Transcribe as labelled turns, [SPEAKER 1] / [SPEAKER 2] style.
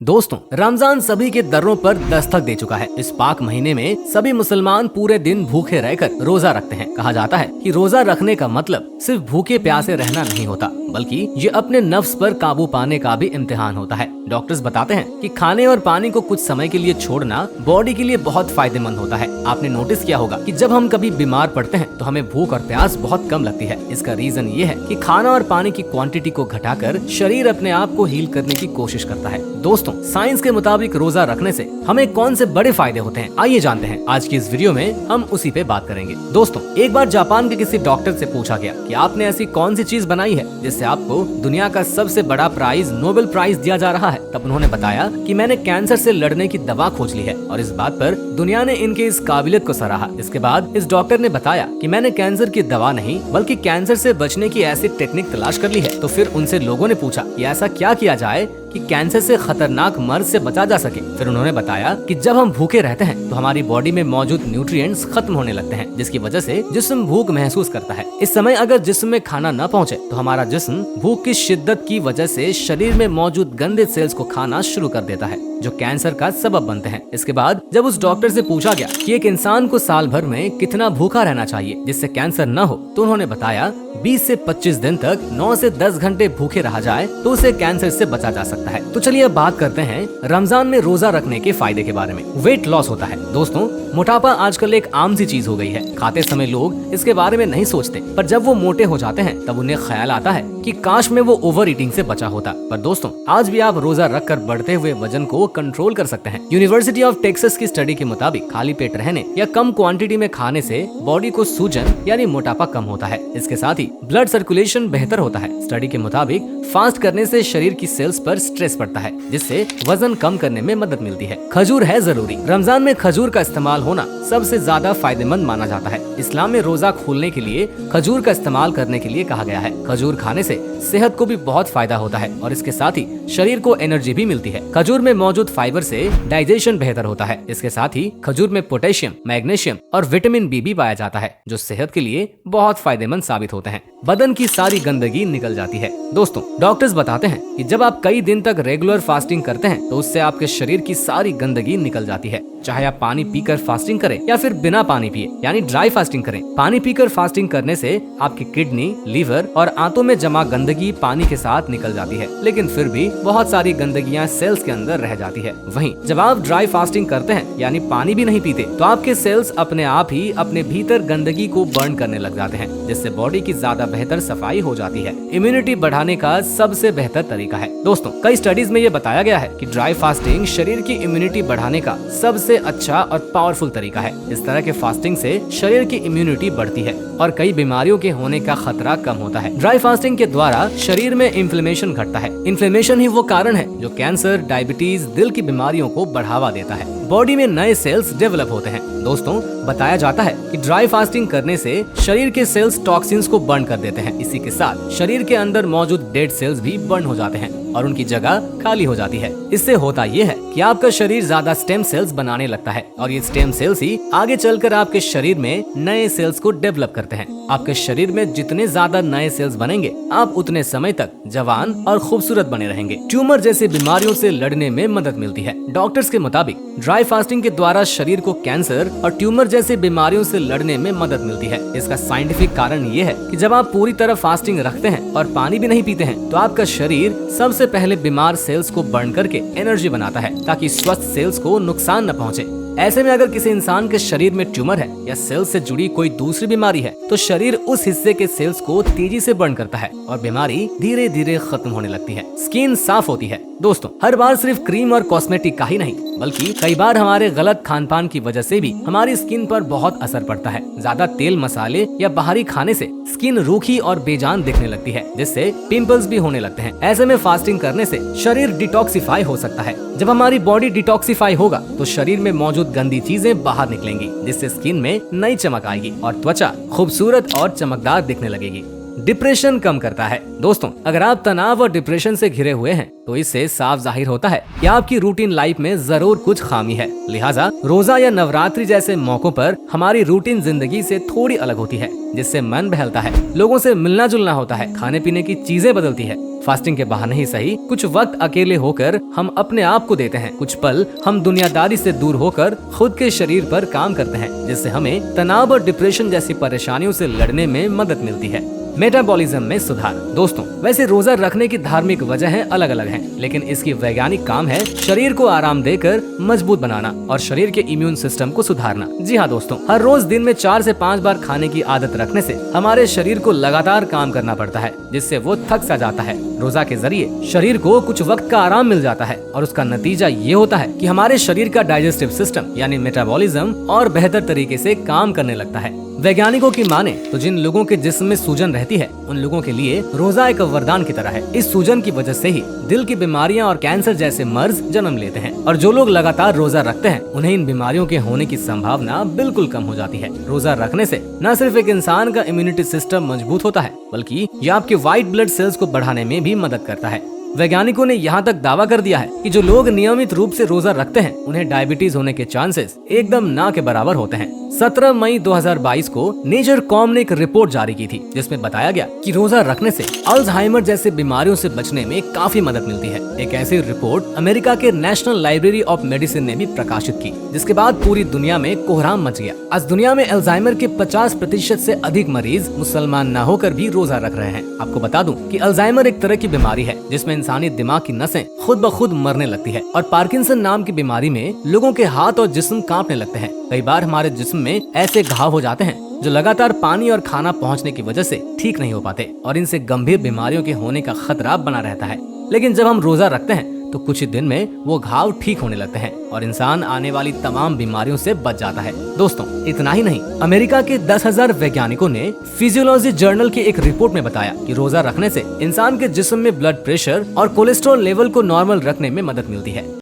[SPEAKER 1] दोस्तों, रमजान सभी के दरों पर दस्तक दे चुका है। इस पाक महीने में सभी मुसलमान पूरे दिन भूखे रहकर रोजा रखते हैं। कहा जाता है कि रोजा रखने का मतलब सिर्फ भूखे प्यासे रहना नहीं होता, बल्कि ये अपने नफ्स पर काबू पाने का भी इम्तिहान होता है। डॉक्टर्स बताते हैं कि खाने और पानी को कुछ समय के लिए छोड़ना बॉडी के लिए बहुत फायदेमंद होता है। आपने नोटिस किया होगा कि जब हम कभी बीमार पड़ते हैं तो हमें भूख और प्यास बहुत कम लगती है। इसका रीजन ये है कि खाना और पानी की क्वांटिटी को घटाकर शरीर अपने आप को हील करने की कोशिश करता है। दोस्तों, साइंस के मुताबिक रोजा रखने से हमें कौन से बड़े फायदे होते हैं, आइए जानते हैं। आज की इस वीडियो में हम उसी पे बात करेंगे। दोस्तों, एक बार जापान के किसी डॉक्टर से पूछा गया कि आपने ऐसी कौन सी चीज बनाई है जिससे आपको दुनिया का सबसे बड़ा प्राइज नोबेल प्राइज दिया जा रहा है। तब उन्होंने बताया कि मैंने कैंसर से लड़ने की दवा खोज ली है, और इस बात पर दुनिया ने इनके इस काबिलियत को सराहा। इसके बाद इस डॉक्टर ने बताया कि मैंने कैंसर की दवा नहीं बल्कि कैंसर से बचने की ऐसी टेक्निक तलाश कर ली है। तो फिर उनसे लोगों ने पूछा कि ऐसा क्या किया जाए कि कैंसर से खतरनाक मर्ज से बचा जा सके। फिर उन्होंने बताया कि जब हम भूखे रहते हैं तो हमारी बॉडी में मौजूद न्यूट्रिएंट्स खत्म होने लगते हैं, जिसकी वजह से जिस्म भूख महसूस करता है। इस समय अगर जिस्म में खाना न पहुंचे तो हमारा जिस्म भूख की शिद्दत की वजह से शरीर में मौजूद गंदे सेल्स को खाना शुरू कर देता है, जो कैंसर का सबब बनते हैं। इसके बाद जब उस डॉक्टर से पूछा गया कि एक इंसान को साल भर में कितना भूखा रहना चाहिए जिससे कैंसर न हो, तो उन्होंने बताया 20 से 25 दिन तक 9 से 10 घंटे भूखे रहा जाए तो उसे कैंसर से बचा जा सकता है। तो चलिए अब बात करते हैं रमजान में रोजा रखने के फायदे के बारे में। वेट लॉस होता है। दोस्तों, मोटापा आजकल एक आम सी चीज हो गई है। खाते समय लोग इसके बारे में नहीं सोचते, पर जब वो मोटे हो जाते हैं तब उन्हें ख्याल आता है कि काश में वो ओवर ईटिंग से बचा होता। पर दोस्तों, आज भी आप रोजा रखकर बढ़ते हुए वजन को कंट्रोल कर सकते हैं। यूनिवर्सिटी ऑफ टेक्सास की स्टडी के मुताबिक खाली पेट रहने या कम क्वांटिटी में खाने से बॉडी को सूजन यानी मोटापा कम होता है। इसके साथ ही ब्लड सर्कुलेशन बेहतर होता है। स्टडी के मुताबिक फास्ट करने से शरीर की सेल्स पर स्ट्रेस पड़ता है, जिससे वजन कम करने में मदद मिलती है। खजूर है जरूरी। रमजान में खजूर का इस्तेमाल होना सबसे ज्यादा फायदेमंद माना जाता है। इस्लाम में रोजा खोलने के लिए खजूर का इस्तेमाल करने के लिए कहा गया है। खजूर खाने से सेहत को भी बहुत फायदा होता है और इसके साथ ही शरीर को एनर्जी भी मिलती है। खजूर में मौजूद फाइबर से डाइजेशन बेहतर होता है। इसके साथ ही खजूर में पोटेशियम, मैग्नीशियम और विटामिन बी भी पाया जाता है, जो सेहत के लिए बहुत फायदेमंद साबित होते हैं। बदन की सारी गंदगी निकल जाती है। दोस्तों, डॉक्टर्स बताते हैं कि जब आप कई दिन तक रेगुलर फास्टिंग करते हैं तो उससे आपके शरीर की सारी गंदगी निकल जाती है। चाहे आप पानी पीकर फास्टिंग करें या फिर बिना पानी पिए यानी ड्राई फास्टिंग करें। पानी पीकर फास्टिंग करने से आपकी किडनी, लीवर और आंतों में जमा गंदगी पानी के साथ निकल जाती है, लेकिन फिर भी बहुत सारी गंदगियां सेल्स के अंदर रह जाती है। वहीं जब आप ड्राई फास्टिंग करते हैं यानी पानी भी नहीं पीते, तो आपके सेल्स अपने आप ही अपने भीतर गंदगी को बर्न करने लग जाते हैं, जिससे बॉडी की ज्यादा बेहतर सफाई हो जाती है। इम्यूनिटी बढ़ाने का सबसे बेहतर तरीका है। दोस्तों, कई स्टडीज में ये बताया गया है कि ड्राई फास्टिंग शरीर की इम्यूनिटी बढ़ाने का सबसे अच्छा और पावरफुल तरीका है। इस तरह के फास्टिंग से शरीर की इम्यूनिटी बढ़ती है और कई बीमारियों के होने का खतरा कम होता है। ड्राई फास्टिंग के द्वारा शरीर में इन्फ्लेमेशन घटता है। इन्फ्लेमेशन ही वो कारण है जो कैंसर, डायबिटीज, दिल की बीमारियों को बढ़ावा देता है। बॉडी में नए सेल्स डेवलप होते हैं। दोस्तों, बताया जाता है कि ड्राई फास्टिंग करने से शरीर के सेल्स टॉक्सिन्स को बर्न कर देते हैं। इसी के साथ शरीर के अंदर मौजूद डेड सेल्स भी बर्न हो जाते हैं और उनकी जगह खाली हो जाती है। इससे होता ये है कि आपका शरीर ज्यादा स्टेम सेल्स बनाने लगता है और ये स्टेम सेल्स ही आगे चलकर आपके शरीर में नए सेल्स को डेवलप करते हैं। आपके शरीर में जितने ज्यादा नए सेल्स बनेंगे, आप उतने समय तक जवान और खूबसूरत बने रहेंगे। ट्यूमर जैसी बीमारियों से लड़ने में मदद मिलती है। डॉक्टर्स के मुताबिक ड्राई फास्टिंग के द्वारा शरीर को कैंसर और ट्यूमर जैसी बीमारियों से लड़ने में मदद मिलती है। इसका साइंटिफिक कारण ये है कि जब आप पूरी तरह फास्टिंग रखते हैं और पानी भी नहीं पीते हैं, तो आपका शरीर सबसे पहले बीमार सेल्स को बर्न करके एनर्जी बनाता है ताकि स्वस्थ सेल्स को नुकसान न पहुंचे। ऐसे में अगर किसी इंसान के शरीर में ट्यूमर है या सेल्स से जुड़ी कोई दूसरी बीमारी है, तो शरीर उस हिस्से के सेल्स को तेजी से बर्न करता है और बीमारी धीरे धीरे खत्म होने लगती है। स्किन साफ होती है। दोस्तों, हर बार सिर्फ क्रीम और कॉस्मेटिक का ही नहीं, बल्कि कई बार हमारे गलत खान पान की वजह से भी हमारी स्किन पर बहुत असर पड़ता है। ज्यादा तेल, मसाले या बाहरी खाने से स्किन रूखी और बेजान दिखने लगती है, जिससे पिंपल्स भी होने लगते हैं। ऐसे में फास्टिंग करने से शरीर डिटॉक्सिफाई हो सकता है। जब हमारी बॉडी डिटॉक्सिफाई होगा तो शरीर में मौजूद गंदी चीजें बाहर निकलेंगी, जिससे स्किन में नई चमक आएगी और त्वचा खूबसूरत और चमकदार दिखने लगेगी। डिप्रेशन कम करता है। दोस्तों, अगर आप तनाव और डिप्रेशन से घिरे हुए हैं तो इससे साफ जाहिर होता है कि आपकी रूटीन लाइफ में जरूर कुछ खामी है। लिहाजा रोजा या नवरात्रि जैसे मौकों पर हमारी रूटीन जिंदगी से थोड़ी अलग होती है, जिससे मन बहलता है, लोगों से मिलना जुलना होता है, खाने पीने की चीजें बदलती है। फास्टिंग के बहाने ही सही कुछ वक्त अकेले होकर हम अपने आप को देते हैं। कुछ पल हम दुनियादारी से दूर होकर खुद के शरीर पर काम करते हैं, जिससे हमें तनाव और डिप्रेशन जैसी परेशानियों से लड़ने में मदद मिलती है। मेटाबॉलिज्म में सुधार। दोस्तों, वैसे रोजा रखने की धार्मिक वजहें अलग अलग हैं, लेकिन इसकी वैज्ञानिक काम है शरीर को आराम देकर मजबूत बनाना और शरीर के इम्यून सिस्टम को सुधारना। जी हाँ दोस्तों, हर रोज दिन में 4 से 5 बार खाने की आदत रखने से हमारे शरीर को लगातार काम करना पड़ता है, जिससे वो थक सा जाता है। रोजा के जरिए शरीर को कुछ वक्त का आराम मिल जाता है और उसका नतीजा ये होता है कि हमारे शरीर का डाइजेस्टिव सिस्टम यानी मेटाबॉलिज्म और बेहतर तरीके से काम करने लगता है। वैज्ञानिकों की माने तो जिन लोगों के जिस्म में सूजन रहती है उन लोगों के लिए रोजा एक वरदान की तरह है। इस सूजन की वजह से ही दिल की बीमारियां और कैंसर जैसे मर्ज जन्म लेते हैं और जो लोग लगातार रोजा रखते हैं उन्हें इन बीमारियों के होने की संभावना बिल्कुल कम हो जाती है। रोजा रखने से न सिर्फ एक इंसान का इम्यूनिटी सिस्टम मजबूत होता है, बल्कि ये आपके व्हाइट ब्लड सेल्स को बढ़ाने में भी मदद करता है। वैज्ञानिकों ने यहाँ तक दावा कर दिया है कि जो लोग नियमित रूप से रोजा रखते हैं उन्हें डायबिटीज होने के चांसेस एकदम ना के बराबर होते हैं। 17 मई 2022 को नेचर कॉम ने एक रिपोर्ट जारी की थी, जिसमें बताया गया कि रोजा रखने से अल्जाइमर जैसे बीमारियों से बचने में काफी मदद मिलती है। एक ऐसी रिपोर्ट अमेरिका के नेशनल लाइब्रेरी ऑफ मेडिसिन ने भी प्रकाशित की, जिसके बाद पूरी दुनिया में कोहराम मच गया। आज दुनिया में अल्जाइमर के 50% से अधिक मरीज मुसलमान न होकर भी रोजा रख रहे हैं। आपको बता दूं कि अल्जाइमर एक तरह की बीमारी है जिसमें इंसानी दिमाग की नसें खुद ब खुद मरने लगती है और पार्किंसन नाम की बीमारी में लोगों के हाथ और जिस्म कांपने लगते हैं। कई बार हमारे जिस्म में ऐसे घाव हो जाते हैं जो लगातार पानी और खाना पहुंचने की वजह से ठीक नहीं हो पाते और इनसे गंभीर बीमारियों के होने का खतरा बना रहता है। लेकिन जब हम रोजा रखते हैं तो कुछ ही दिन में वो घाव ठीक होने लगते हैं और इंसान आने वाली तमाम बीमारियों से बच जाता है। दोस्तों, इतना ही नहीं, अमेरिका के 10,000 वैज्ञानिकों ने फिजियोलॉजी जर्नल की एक रिपोर्ट में बताया कि रोजा रखने से इंसान के जिस्म में ब्लड प्रेशर और कोलेस्ट्रॉल लेवल को नॉर्मल रखने में मदद मिलती है।